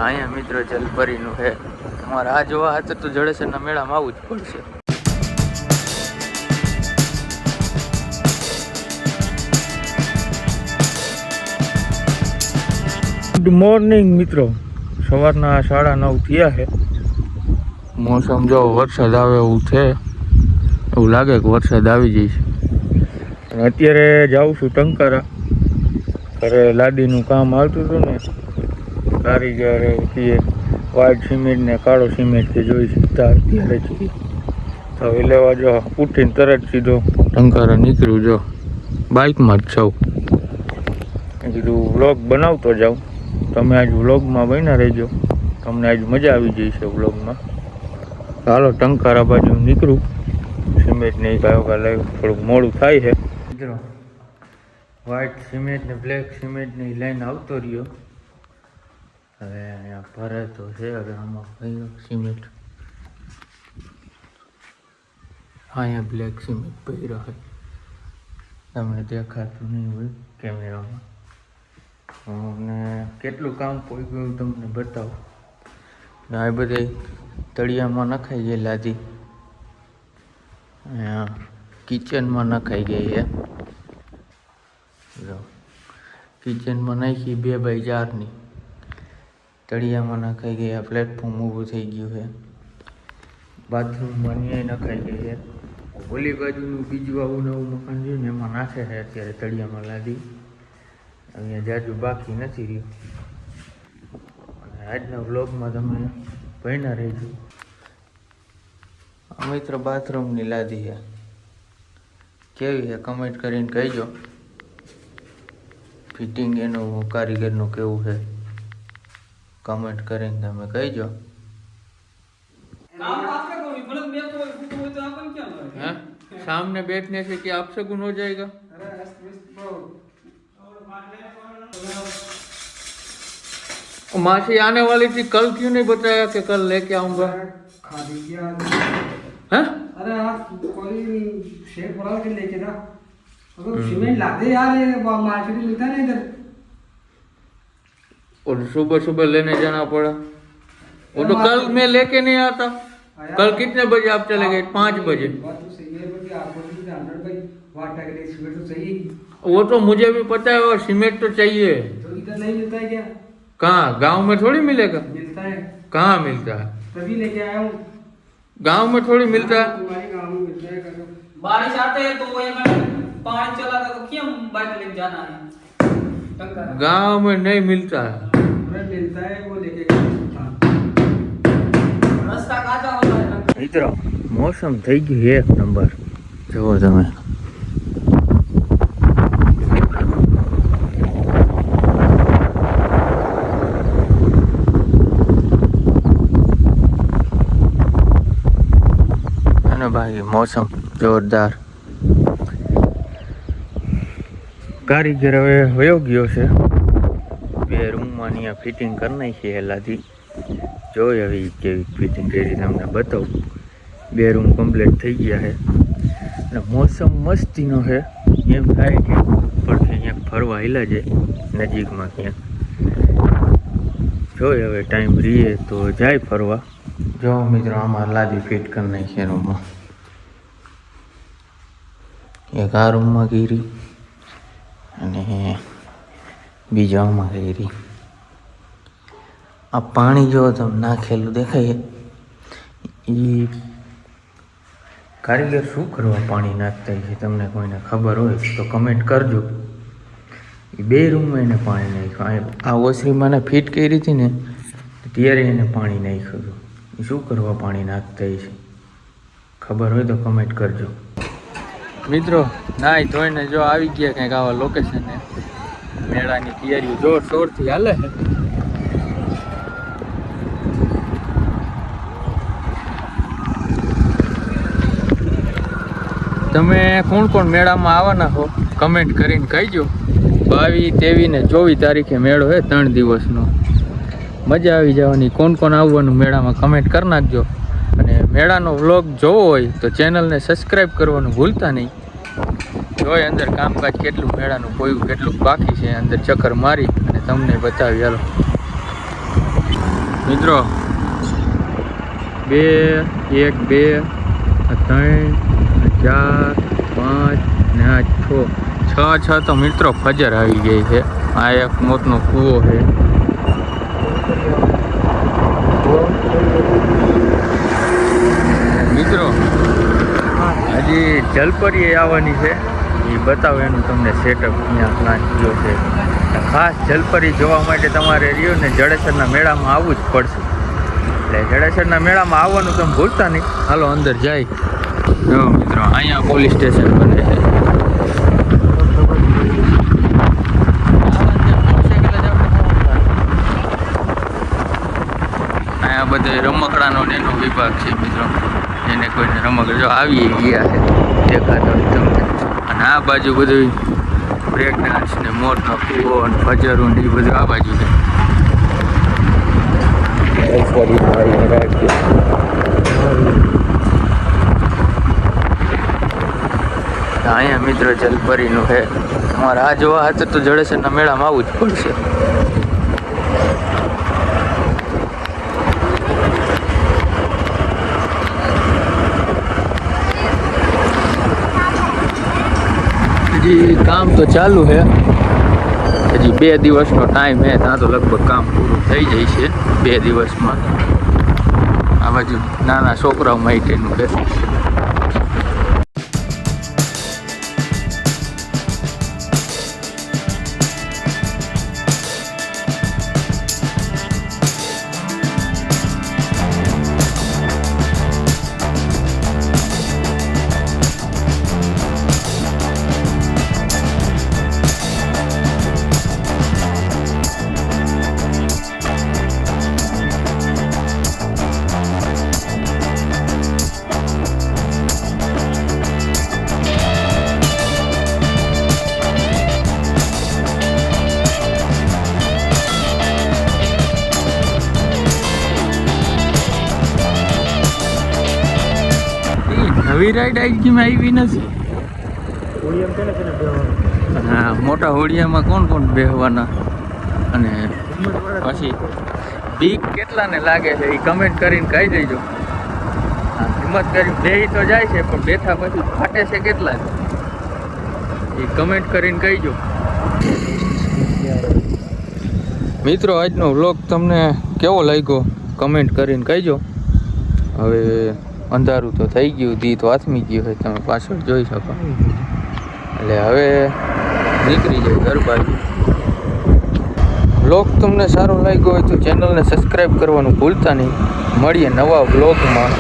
અહીંયા મિત્રો જલપરીનું છે. તમારે આ જોવા હતા તો જડેસરના મેળામાં આવવું જ પડશે. ગુડ મોર્નિંગ મિત્રો, સવારના 9:30 થયા છે. મોસમ જો વરસાદ આવે એવું છે, એવું લાગે કે વરસાદ આવી જશે. અને અત્યારે જાઉં છું ટંકારા. ઘરે લાદીનું કામ આવતું હતું ને, કારીગર વ્હાઈટ સિમેન્ટ ને કાળો સિમેન્ટ કે જોઈ શકતા અત્યારે જ હવે લેવા જો ઉઠીને તરત સીધો ટંકારા નીકળ્યું. જો બાઇકમાં જ છું. કીધું વ્લોગ બનાવતો જાઉં. તમે આજ વ્લોગમાં બન્યા રહેજો, તમને આજ મજા આવી જશે વ્લોગમાં. હાલો ટંકારા બાજુ નીકળું. સિમેન્ટ નહીં કયો કાલે થોડુંક મોડું થાય છે મિત્રો. વ્હાઈટ સિમેન્ટ ને બ્લેક સિમેન્ટની લાઈન આવતો રહ્યો. હવે અહીંયા ભરે તો છે. હવે આમાં કયો સિમેન્ટ, અહીંયા બ્લેક સિમેન્ટ પહેર્યો છે. તમને દેખાતું નહીં હોય કેમેરામાં. અને કેટલું કામ પડી ગયું તમને બતાવું. ને આ બધી તળિયામાં નખાઈ ગઈ લાદી. અહીંયા કિચનમાં નખાઈ ગઈ છે. જો કિચનમાં નાખી 2x4ની. તળિયામાં નખાઈ ગઈ. આ પ્લેટફોર્મ ઊભું થઈ ગયું છે. બાથરૂમમાં ન્યાય નખાઈ ગઈ છે. ઓલી બાજુનું બીજું આવું નવું મકાન જોયું ને એમાં નાખે છે અત્યારે તળિયામાં લાદી. અહીંયા જાજુ બાકી નથી રહ્યું. અને આજના વ્લોગમાં તમે ભણ્યા રહેજો. આ મિત્ર બાથરૂમની લાદી છે, કેવી છે કમેન્ટ કરીને કહેજો. ફિટિંગ એનું કારીગરનું કેવું છે કમેન્ટ કરીને તમે કહેજો. हाँ सामने बैठने से क्या अपशगुन हो जाएगा? माँ से आने वाली थी, कल क्यों नहीं बताया कि कल लेके आऊंगा? हैं? अरे आज कोई शेर बोला के लेके ना, अगर सीमेंट लाते यार ये मार्केट में मिलता नहीं इधर. और सुबह सुबह लेने जाना पड़ा. वो तो कल मैं लेके नहीं आता. कल कितने बजे आप चले गए? 5 बजे. बात तो सही है, बल्कि आपको भी 100 भाई वाटर के लिए सीमेंट तो चाहिए. वो तो मुझे भी पता है, और सीमेंट तो चाहिए. तो इधर नहीं मिलता है क्या? कहाँ? गांव में थोड़ी मिलेगा. मिलता है. कहाँ मिलता है? तभी लेके आया हूँ. गांव में थोड़ी मिलता है. तुम्हारे गांव में मिलता है. बारिश आते है तो वो पानी चला था तो क्यों बाइक लेके जाना है? गांव में नहीं मिलता है. मिलता है वो लेके रस्ता काचा होता है. મિત્રો મોસમ થઈ ગયું એક નંબર. જુઓ તમે. અને ભાઈ મોસમ જોરદાર. કારીગર હવે વયો ગયો છે. 2 રૂમમાં અહીંયા ફિટિંગ કરી નાખી હેલાથી. જોઈ હવે કેવી ફિટિંગ કરી તમને બતાવું. 2 રૂમ કમ્પ્લીટ થઈ ગયા છે. અને મોસમ મસ્તીનો છે. એમ થાય કે પડખે ક્યાંક ફરવા હેલા જાય નજીકમાં ક્યાંક. જોઈ હવે ટાઈમ રહીએ તો જાય ફરવા. જો મિત્રો આમાં લાદી ફિટ કરી નાખી રૂમમાં. એક આ રૂમમાં ગીરી અને બીજા આમાં ગીરી. આ પાણી જો તમે નાખેલું દેખાય એ કારીગર શું કરવા પાણી નાખતા છે તમને કોઈને ખબર હોય તો કમેન્ટ કરજો. એ 2 રૂમમાં એને પાણી નાખ્યું. આ ઓસરીમાં ફિટ કરી હતી ને ત્યારે એને પાણી નાખ્યું હતું. એ શું કરવા પાણી નાખતા છે ખબર હોય તો કમેન્ટ કરજો. મિત્રો નાઈ ધોઈને જો આવી ગયા કંઈક આવા લોકેશને. મેળાની તૈયારીઓ જોર શોરથી હાલે છે. તમે કોણ કોણ મેળામાં આવવાના હો કમેન્ટ કરીને કહેજો. 22, 23 ને 24 તારીખે મેળો છે, 3 દિવસનો. મજા આવી જવાની. કોણ કોણ આવવાનું મેળામાં કમેન્ટ કરી નાખજો. અને મેળાનો વ્લોગ જોવો હોય તો ચેનલને સબસ્ક્રાઈબ કરવાનું ભૂલતા નહીં. જોઈ અંદર કામકાજ કેટલું મેળાનું કોયું કેટલું બાકી છે અંદર ચક્કર મારી અને તમને બતાવી. હાલો મિત્રો 2 1 2 3 4 5 ને આ 6 તો મિત્રો ફજર આવી ગઈ છે. આ એક મોટનો કૂવો છે. મિત્રો હજી જલપરી આવવાની છે, એ બતાવો એનું તમને સેટઅપ અહીંયા પ્લાન થયો છે. ખાસ જલપરી જોવા માટે તમારે રહ્યો ને જડેસરના મેળામાં આવવું જ પડશે. એટલે જડેસરના મેળામાં આવવાનું તમે ભૂલતા નહીં. હાલો અંદર જાય. જો મિત્રો અહીંયા પોલીસ સ્ટેશન બને છે. અહીંયા બધે રમકડાનો ને એનો વિભાગ છે મિત્રો. એને કોઈને રમકડા જો આવી ગયા છે દેખાતો હોય તમને. અને આ બાજુ બધું બ્રેક ડાન્સ ને મોરનો કૂવો અને ફજરું ને એ બધું આ બાજુ છે. અહીંયા મિત્રો જલપરીનું છે. તમારે આ જોવા હાથે તો જડેસરના મેળામાં આવવું જ પડશે. હજી કામ તો ચાલુ છે. હજી 2 દિવસનો ટાઈમ છે. ત્યાં તો લગભગ કામ પૂરું થઈ જાય છે 2 દિવસમાં. આ બાજુ નાના છોકરાઓ માટેનું છે. નવી રાઈડ આવી નથી. હા, મોટા હોડિયામાં કોણ બેહવાના અને પછી બીક કેટલાને લાગે છે એ કમેન્ટ કરીને કહી દેજો. હા, હિંમત કરી બેહી તો જાય છે પણ બેઠા પછી ફાટે છે કેટલા એ કમેન્ટ કરીને કહીજો. મિત્રો આજનો વ્લોગ તમને કેવો લાગ્યો કમેન્ટ કરીને કહીજો. હવે અંધારું તો થઈ ગયું, દી તો આથમી ગયું હોય, તમે પાછળ જોઈ શકો. એટલે હવે નીકળી જાય ઘર બાજુ. વ્લોગ તમને સારો લાગ્યો હોય તો ચેનલને સબસ્ક્રાઈબ કરવાનું ભૂલતા નહીં. મળીએ નવા વ્લોગમાં.